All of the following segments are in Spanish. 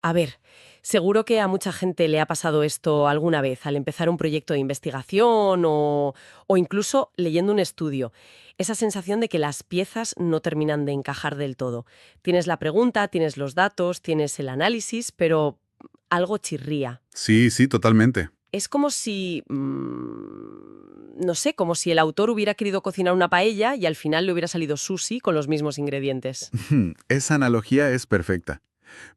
A ver, seguro que a mucha gente le ha pasado esto alguna vez al empezar un proyecto de investigación o incluso leyendo un estudio. Esa sensación de que las piezas no terminan de encajar del todo. Tienes la pregunta, tienes los datos, tienes el análisis, pero algo chirría. Sí, sí, totalmente. Es como si, no sé, como si el autor hubiera querido cocinar una paella y al final le hubiera salido sushi con los mismos ingredientes. Esa analogía es perfecta.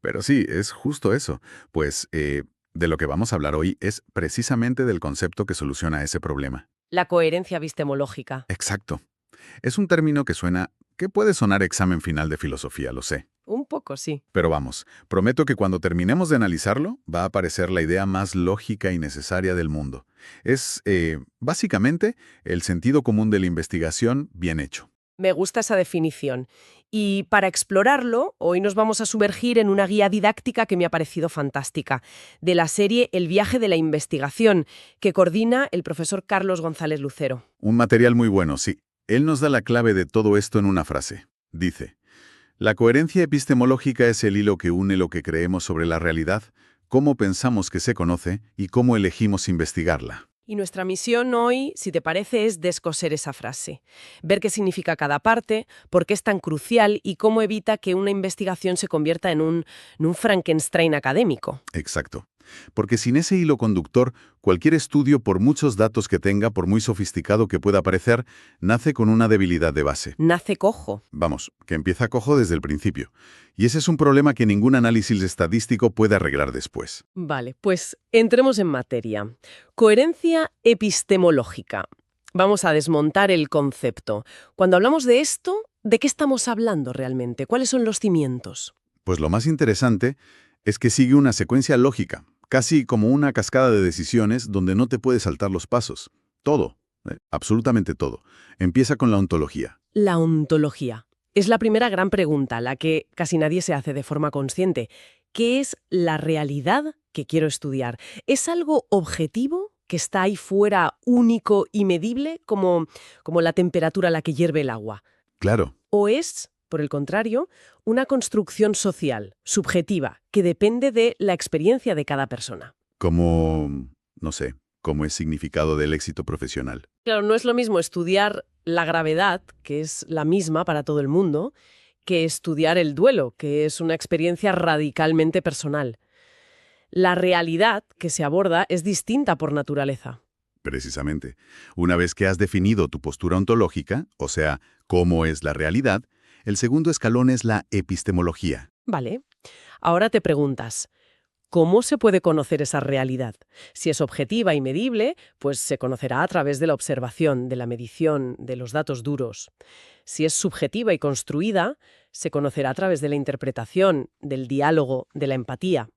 Pero sí, es justo eso. Pues de lo que vamos a hablar hoy es precisamente del concepto que soluciona ese problema. La coherencia epistemológica. Exacto. Es un término que puede sonar examen final de filosofía, lo sé. Un poco, sí. Pero vamos, prometo que cuando terminemos de analizarlo, va a aparecer la idea más lógica y necesaria del mundo. Es, básicamente, el sentido común de la investigación bien hecho. Me gusta esa definición. Y para explorarlo, hoy nos vamos a sumergir en una guía didáctica que me ha parecido fantástica, de la serie El viaje de la investigación, que coordina el profesor Carlos González Lucero. Un material muy bueno, sí. Él nos da la clave de todo esto en una frase. Dice, la coherencia epistemológica es el hilo que une lo que creemos sobre la realidad, cómo pensamos que se conoce y cómo elegimos investigarla. Y nuestra misión hoy, si te parece, es descoser esa frase, ver qué significa cada parte, por qué es tan crucial y cómo evita que una investigación se convierta en un Frankenstein académico. Exacto. Porque sin ese hilo conductor, cualquier estudio, por muchos datos que tenga, por muy sofisticado que pueda parecer, nace con una debilidad de base. Nace cojo. Vamos, que empieza cojo desde el principio. Y ese es un problema que ningún análisis estadístico puede arreglar después. Vale, pues entremos en materia. Coherencia epistemológica. Vamos a desmontar el concepto. Cuando hablamos de esto, ¿de qué estamos hablando realmente? ¿Cuáles son los cimientos? Pues lo más interesante es que sigue una secuencia lógica, casi como una cascada de decisiones donde no te puedes saltar los pasos. Todo, absolutamente todo. Empieza con la ontología. La ontología. Es la primera gran pregunta, la que casi nadie se hace de forma consciente. ¿Qué es la realidad que quiero estudiar? ¿Es algo objetivo que está ahí fuera, único y medible, como la temperatura a la que hierve el agua? Claro, ¿O es, por el contrario, una construcción social, subjetiva, que depende de la experiencia de cada persona? como, no sé, como es significado del éxito profesional. Claro, no es lo mismo estudiar la gravedad, que es la misma para todo el mundo, que estudiar el duelo, que es una experiencia radicalmente personal. La realidad que se aborda es distinta por naturaleza. Precisamente. Una vez que has definido tu postura ontológica, o sea, cómo es la realidad, el segundo escalón es la epistemología. Vale. Ahora te preguntas, ¿cómo se puede conocer esa realidad? Si es objetiva y medible, pues se conocerá a través de la observación, de la medición, de los datos duros. Si es subjetiva y construida, se conocerá a través de la interpretación, del diálogo, de la empatía.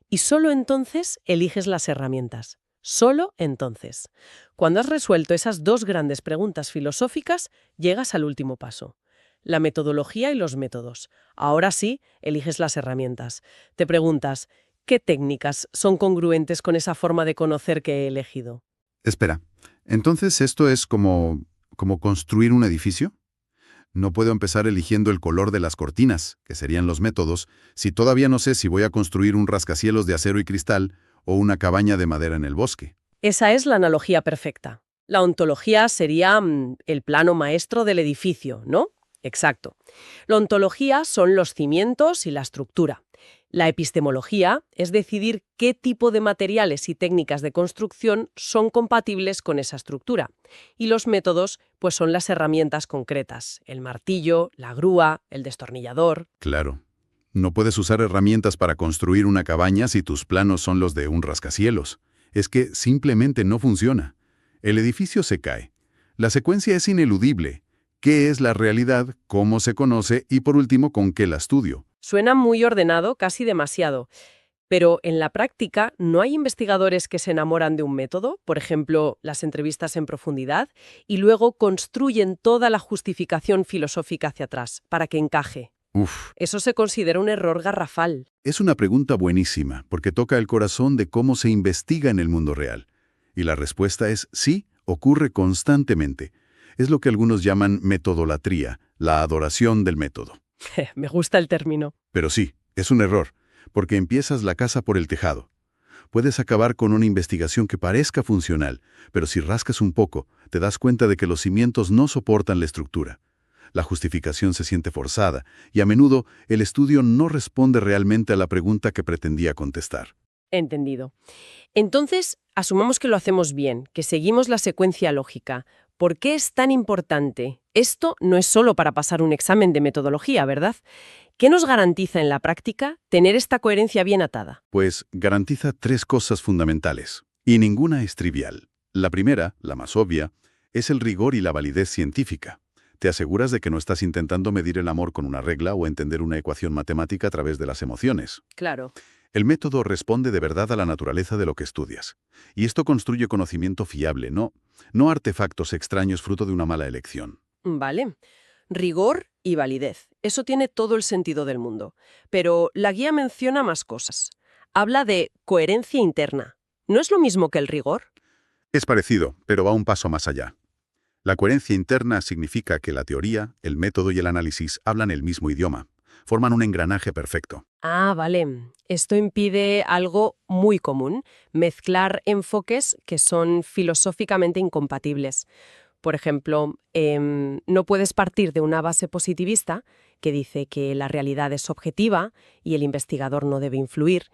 Y solo entonces eliges las herramientas. Solo entonces. Cuando has resuelto esas dos grandes preguntas filosóficas, llegas al último paso. La metodología y los métodos. Ahora sí, eliges las herramientas. Te preguntas, ¿qué técnicas son congruentes con esa forma de conocer que he elegido? Espera, entonces esto es como construir un edificio. No puedo empezar eligiendo el color de las cortinas, que serían los métodos, si todavía no sé si voy a construir un rascacielos de acero y cristal o una cabaña de madera en el bosque. Esa es la analogía perfecta. La ontología sería el plano maestro del edificio, ¿no? Exacto. La ontología son los cimientos y la estructura. La epistemología es decidir qué tipo de materiales y técnicas de construcción son compatibles con esa estructura. Y los métodos, pues son las herramientas concretas, el martillo, la grúa, el destornillador. Claro. No puedes usar herramientas para construir una cabaña si tus planos son los de un rascacielos. Es que simplemente no funciona. El edificio se cae. La secuencia es ineludible. ¿Qué es la realidad? ¿Cómo se conoce? Y por último, ¿con qué la estudio? Suena muy ordenado, casi demasiado. Pero en la práctica, ¿no hay investigadores que se enamoran de un método, por ejemplo, las entrevistas en profundidad, y luego construyen toda la justificación filosófica hacia atrás, para que encaje? Uf, Eso se considera un error garrafal. es una pregunta buenísima, porque toca el corazón de cómo se investiga en el mundo real. Y la respuesta es sí, ocurre constantemente. Es lo que algunos llaman metodolatría, la adoración del método. Me gusta el término. Pero sí, es un error. porque empiezas la casa por el tejado. Puedes acabar con una investigación que parezca funcional, pero si rascas un poco, te das cuenta de que los cimientos no soportan la estructura. La justificación se siente forzada, y a menudo el estudio no responde realmente a la pregunta que pretendía contestar. Entendido. Entonces, asumamos que lo hacemos bien, que seguimos la secuencia lógica. ¿Por qué es tan importante? Esto no es solo para pasar un examen de metodología, ¿verdad? ¿Qué nos garantiza en la práctica tener esta coherencia bien atada? Pues garantiza tres cosas fundamentales, y ninguna es trivial. La primera, la más obvia, es el rigor y la validez científica. Te aseguras de que no estás intentando medir el amor con una regla o entender una ecuación matemática a través de las emociones. Claro. El método responde de verdad a la naturaleza de lo que estudias. Y esto construye conocimiento fiable, no artefactos extraños fruto de una mala elección. Vale. Rigor y validez. Eso tiene todo el sentido del mundo. Pero la guía menciona más cosas. Habla de coherencia interna. ¿No es lo mismo que el rigor? Es parecido, pero va un paso más allá. La coherencia interna significa que la teoría, el método y el análisis hablan el mismo idioma. Forman un engranaje perfecto. Ah, vale. Esto impide algo muy común, mezclar enfoques que son filosóficamente incompatibles. Por ejemplo, no puedes partir de una base positivista que dice que la realidad es objetiva y el investigador no debe influir,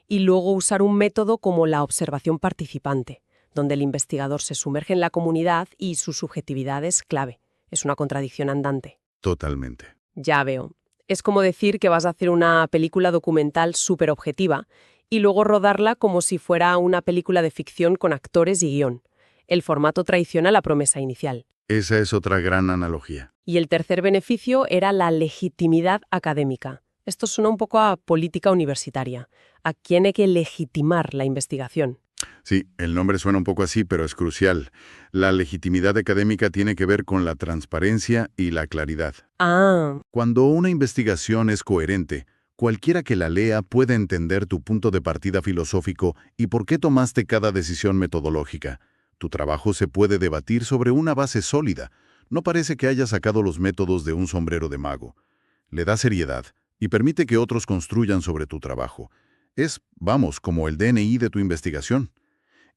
y luego usar un método como la observación participante, donde el investigador se sumerge en la comunidad y su subjetividad es clave. Es una contradicción andante. Totalmente. Ya veo. Es como decir que vas a hacer una película documental súper objetiva y luego rodarla como si fuera una película de ficción con actores y guión. El formato traiciona la promesa inicial. Esa es otra gran analogía. Y el tercer beneficio era la legitimidad académica. Esto suena un poco a política universitaria. ¿A quién hay que legitimar la investigación? Sí, el nombre suena un poco así, pero es crucial. La legitimidad académica tiene que ver con la transparencia y la claridad. Ah, Cuando una investigación es coherente, cualquiera que la lea puede entender tu punto de partida filosófico y por qué tomaste cada decisión metodológica. Tu trabajo se puede debatir sobre una base sólida. No parece que hayas sacado los métodos de un sombrero de mago. Le da seriedad y permite que otros construyan sobre tu trabajo. Es, vamos, como el DNI de tu investigación.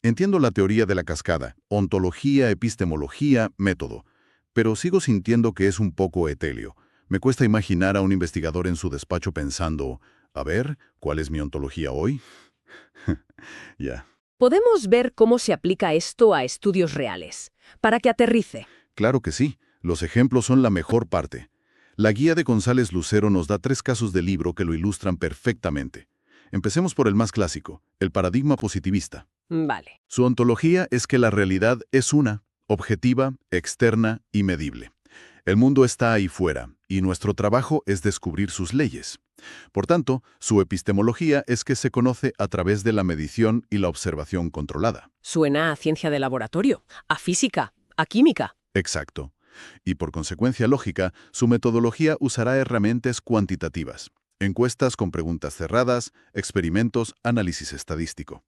Entiendo la teoría de la cascada, ontología, epistemología, método, pero sigo sintiendo que es un poco etéreo. Me cuesta imaginar a un investigador en su despacho pensando, a ver, ¿cuál es mi ontología hoy? Ya. Podemos ver cómo se aplica esto a estudios reales, para que aterrice. Claro que sí, los ejemplos son la mejor parte. La guía de González Lucero nos da 3 casos de libro que lo ilustran perfectamente. Empecemos por el más clásico, el paradigma positivista. vale. Su ontología es que la realidad es una, objetiva, externa y medible. El mundo está ahí fuera, y nuestro trabajo es descubrir sus leyes. Por tanto, su epistemología es que se conoce a través de la medición y la observación controlada. Suena a ciencia de laboratorio, a física, a química. Exacto. Y por consecuencia lógica, su metodología usará herramientas cuantitativas, encuestas con preguntas cerradas, experimentos, análisis estadístico.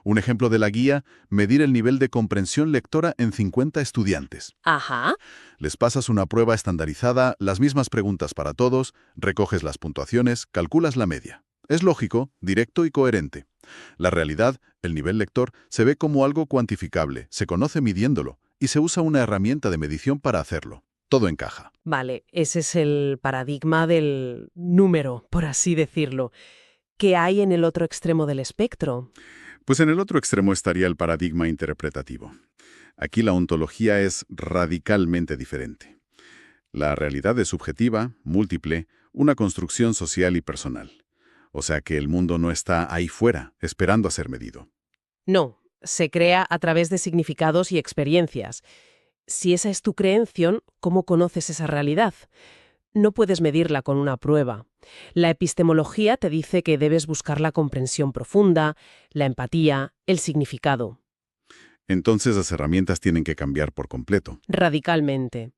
Un ejemplo de la guía, medir el nivel de comprensión lectora en 50 estudiantes. Ajá. Les pasas una prueba estandarizada, las mismas preguntas para todos, recoges las puntuaciones, calculas la media. Es lógico, directo y coherente. La realidad, el nivel lector, se ve como algo cuantificable, se conoce midiéndolo, y se usa una herramienta de medición para hacerlo. Todo encaja. Vale, ese es el paradigma del número, por así decirlo. ¿Qué hay en el otro extremo del espectro? Pues en el otro extremo estaría el paradigma interpretativo. Aquí la ontología es radicalmente diferente. La realidad es subjetiva, múltiple, una construcción social y personal. O sea que el mundo no está ahí fuera, esperando a ser medido. No, se crea a través de significados y experiencias. Si esa es tu creencia, ¿cómo conoces esa realidad? No puedes medirla con una prueba. La epistemología te dice que debes buscar la comprensión profunda, la empatía, el significado. Entonces las herramientas tienen que cambiar por completo. Radicalmente.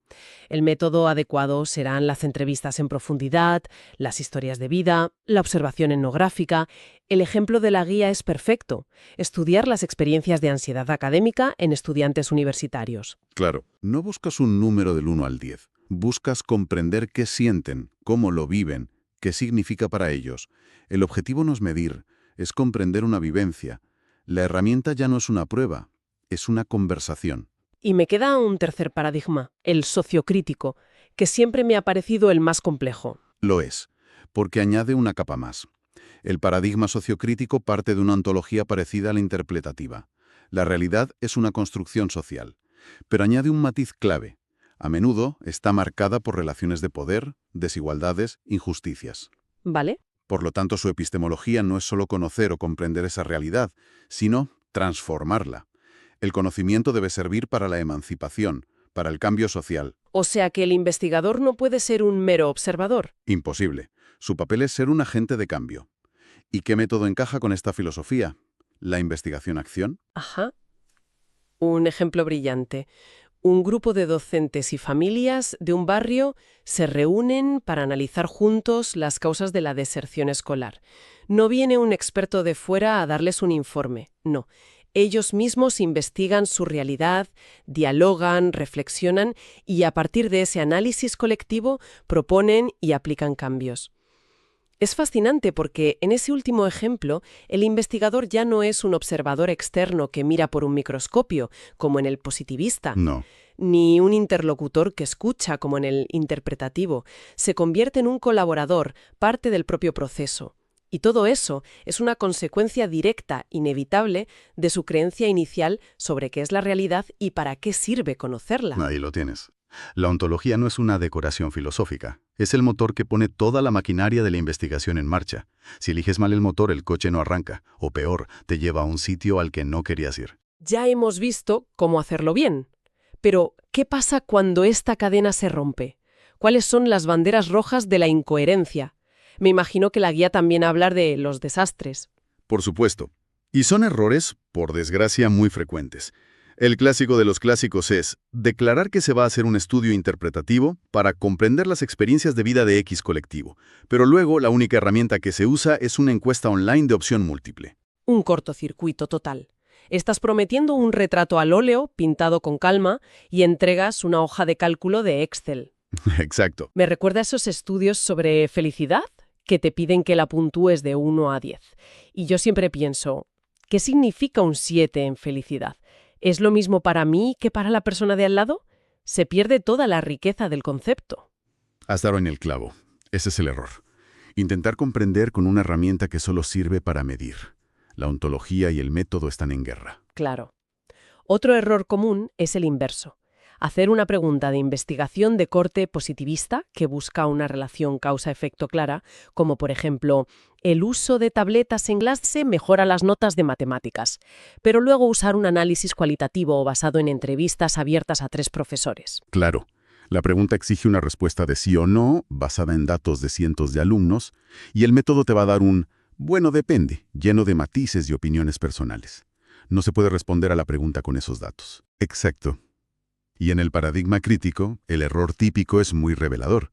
El método adecuado serán las entrevistas en profundidad, las historias de vida, la observación etnográfica. El ejemplo de la guía es perfecto. Estudiar las experiencias de ansiedad académica en estudiantes universitarios. Claro, no buscas un número del 1 al 10. Buscas comprender qué sienten, cómo lo viven, ¿Qué significa para ellos? El objetivo no es medir, es comprender una vivencia. La herramienta ya no es una prueba, es una conversación. Y me queda un tercer paradigma, el sociocrítico, que siempre me ha parecido el más complejo. Lo es, porque añade una capa más. El paradigma sociocrítico parte de una ontología parecida a la interpretativa. La realidad es una construcción social, pero añade un matiz clave. A menudo está marcada por relaciones de poder, desigualdades, injusticias. ¿Vale? Por lo tanto, su epistemología no es solo conocer o comprender esa realidad, sino transformarla. El conocimiento debe servir para la emancipación, para el cambio social. O sea que el investigador no puede ser un mero observador. Imposible. Su papel es ser un agente de cambio. ¿Y qué método encaja con esta filosofía? ¿La investigación-acción? Ajá. Un ejemplo brillante. Un grupo de docentes y familias de un barrio se reúnen para analizar juntos las causas de la deserción escolar. No viene un experto de fuera a darles un informe, no. Ellos mismos investigan su realidad, dialogan, reflexionan y a partir de ese análisis colectivo proponen y aplican cambios. Es fascinante porque en ese último ejemplo el investigador ya no es un observador externo que mira por un microscopio, como en el positivista, No. ni un interlocutor que escucha, como en el interpretativo. Se convierte en un colaborador, parte del propio proceso. Y todo eso es una consecuencia directa, inevitable, de su creencia inicial sobre qué es la realidad y para qué sirve conocerla. Ahí lo tienes. La ontología no es una decoración filosófica. Es el motor que pone toda la maquinaria de la investigación en marcha. Si eliges mal el motor, el coche no arranca. O peor, te lleva a un sitio al que no querías ir. Ya hemos visto cómo hacerlo bien. Pero, ¿qué pasa cuando esta cadena se rompe? ¿Cuáles son las banderas rojas de la incoherencia? Me imagino que la guía también habla de los desastres. Por supuesto. Y son errores, por desgracia, muy frecuentes. El clásico de los clásicos es declarar que se va a hacer un estudio interpretativo para comprender las experiencias de vida de X colectivo, pero luego la única herramienta que se usa es una encuesta online de opción múltiple. Un cortocircuito total. Estás prometiendo un retrato al óleo, pintado con calma, y entregas una hoja de cálculo de Excel. Exacto. Me recuerda a esos estudios sobre felicidad que te piden que la puntúes de 1 a 10. Y yo siempre pienso, ¿qué significa un 7 en felicidad? ¿Es lo mismo para mí que para la persona de al lado? Se pierde toda la riqueza del concepto. Has dado en el clavo. Ese es el error. Intentar comprender con una herramienta que solo sirve para medir. La ontología y el método están en guerra. Claro. Otro error común es el inverso. Hacer una pregunta de investigación de corte positivista que busca una relación causa-efecto clara, como por ejemplo, el uso de tabletas en clase mejora las notas de matemáticas, pero luego usar un análisis cualitativo basado en entrevistas abiertas a 3 profesores. Claro. La pregunta exige una respuesta de sí o no, basada en datos de cientos de alumnos, y el método te va a dar un bueno, depende, lleno de matices y opiniones personales. No se puede responder a la pregunta con esos datos. Exacto. Y en el paradigma crítico, el error típico es muy revelador.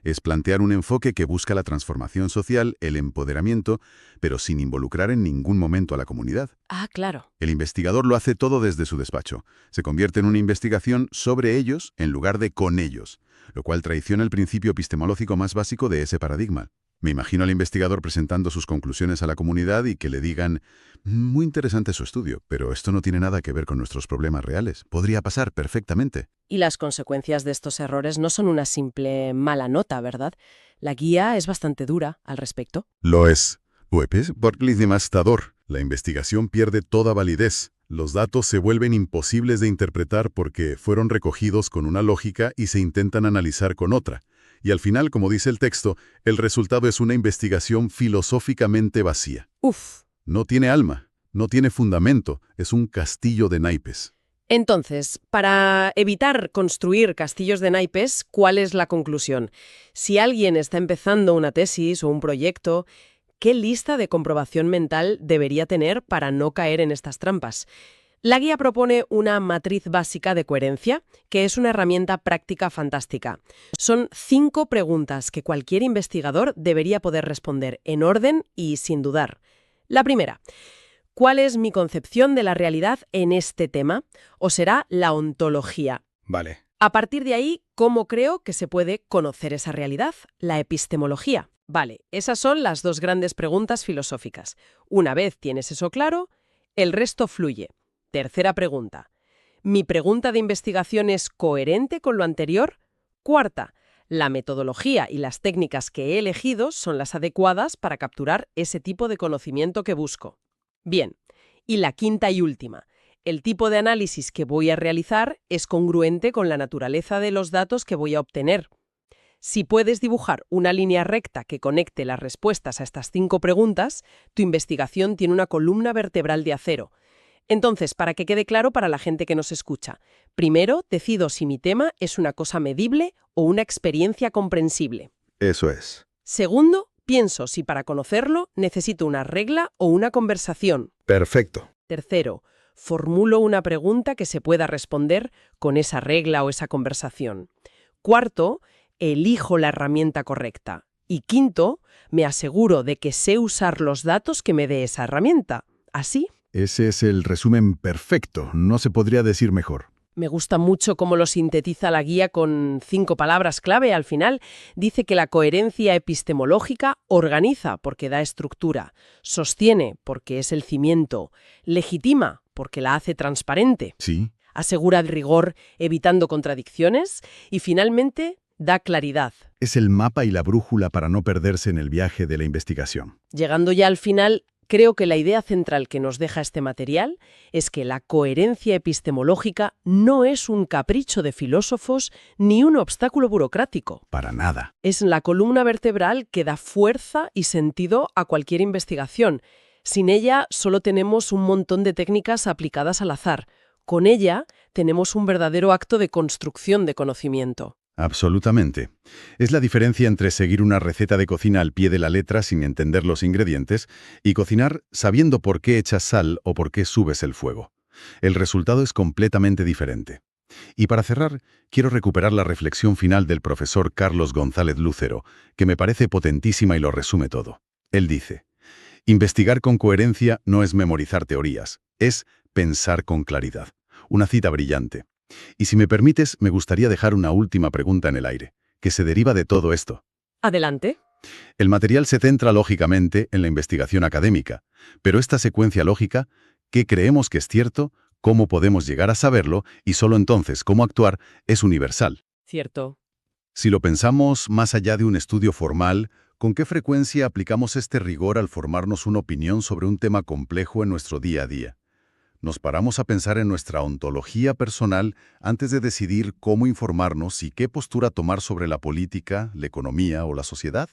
Es plantear un enfoque que busca la transformación social, el empoderamiento, pero sin involucrar en ningún momento a la comunidad. Ah, claro. El investigador lo hace todo desde su despacho. Se convierte en una investigación sobre ellos en lugar de con ellos, lo cual traiciona el principio epistemológico más básico de ese paradigma. Me imagino al investigador presentando sus conclusiones a la comunidad y que le digan, muy interesante su estudio, pero esto no tiene nada que ver con nuestros problemas reales. Podría pasar perfectamente. Y las consecuencias de estos errores no son una simple mala nota, ¿verdad? La guía es bastante dura al respecto. Lo es. Pues, porque es devastador. La investigación pierde toda validez. Los datos se vuelven imposibles de interpretar porque fueron recogidos con una lógica y se intentan analizar con otra. Y al final, como dice el texto, el resultado es una investigación filosóficamente vacía. Uf. No tiene alma, no tiene fundamento, es un castillo de naipes. Entonces, para evitar construir castillos de naipes, ¿cuál es la conclusión? Si alguien está empezando una tesis o un proyecto, ¿qué lista de comprobación mental debería tener para no caer en estas trampas? La guía propone una matriz básica de coherencia, que es una herramienta práctica fantástica. Son 5 preguntas que cualquier investigador debería poder responder en orden y sin dudar. La primera, ¿cuál es mi concepción de la realidad en este tema? ¿O será la ontología? Vale. A partir de ahí, ¿cómo creo que se puede conocer esa realidad? La epistemología. Vale, esas son las dos grandes preguntas filosóficas. Una vez tienes eso claro, el resto fluye. Tercera pregunta. ¿Mi pregunta de investigación es coherente con lo anterior? Cuarta. ¿La metodología y las técnicas que he elegido son las adecuadas para capturar ese tipo de conocimiento que busco? Bien. Y la quinta y última. ¿El tipo de análisis que voy a realizar es congruente con la naturaleza de los datos que voy a obtener? Si puedes dibujar una línea recta que conecte las respuestas a estas 5 preguntas, tu investigación tiene una columna vertebral de acero. Entonces, para que quede claro para la gente que nos escucha, primero decido si mi tema es una cosa medible o una experiencia comprensible. Eso es. Segundo, pienso si para conocerlo necesito una regla o una conversación. Perfecto. Tercero, formulo una pregunta que se pueda responder con esa regla o esa conversación. Cuarto, elijo la herramienta correcta. Y quinto, me aseguro de que sé usar los datos que me dé esa herramienta. ¿Así? Ese es el resumen perfecto, no se podría decir mejor. Me gusta mucho cómo lo sintetiza la guía con 5 palabras clave al final. Dice que la coherencia epistemológica organiza porque da estructura, sostiene porque es el cimiento, legitima porque la hace transparente, Sí. asegura el rigor evitando contradicciones y finalmente da claridad. Es el mapa y la brújula para no perderse en el viaje de la investigación. Llegando ya al final, creo que la idea central que nos deja este material es que la coherencia epistemológica no es un capricho de filósofos ni un obstáculo burocrático. Para nada. Es la columna vertebral que da fuerza y sentido a cualquier investigación. Sin ella solo tenemos un montón de técnicas aplicadas al azar. Con ella tenemos un verdadero acto de construcción de conocimiento. Absolutamente. Es la diferencia entre seguir una receta de cocina al pie de la letra sin entender los ingredientes y cocinar sabiendo por qué echas sal o por qué subes el fuego. El resultado es completamente diferente. Y para cerrar, quiero recuperar la reflexión final del profesor Carlos González Lucero, que me parece potentísima y lo resume todo. Él dice: investigar con coherencia no es memorizar teorías, es pensar con claridad. Una cita brillante. Y si me permites, me gustaría dejar una última pregunta en el aire, que se deriva de todo esto. Adelante. El material se centra lógicamente en la investigación académica, pero esta secuencia lógica, ¿qué creemos que es cierto? ¿Cómo podemos llegar a saberlo? Y solo entonces, ¿cómo actuar? Es universal. Cierto. Si lo pensamos más allá de un estudio formal, ¿con qué frecuencia aplicamos este rigor al formarnos una opinión sobre un tema complejo en nuestro día a día? ¿Nos paramos a pensar en nuestra ontología personal antes de decidir cómo informarnos y qué postura tomar sobre la política, la economía o la sociedad?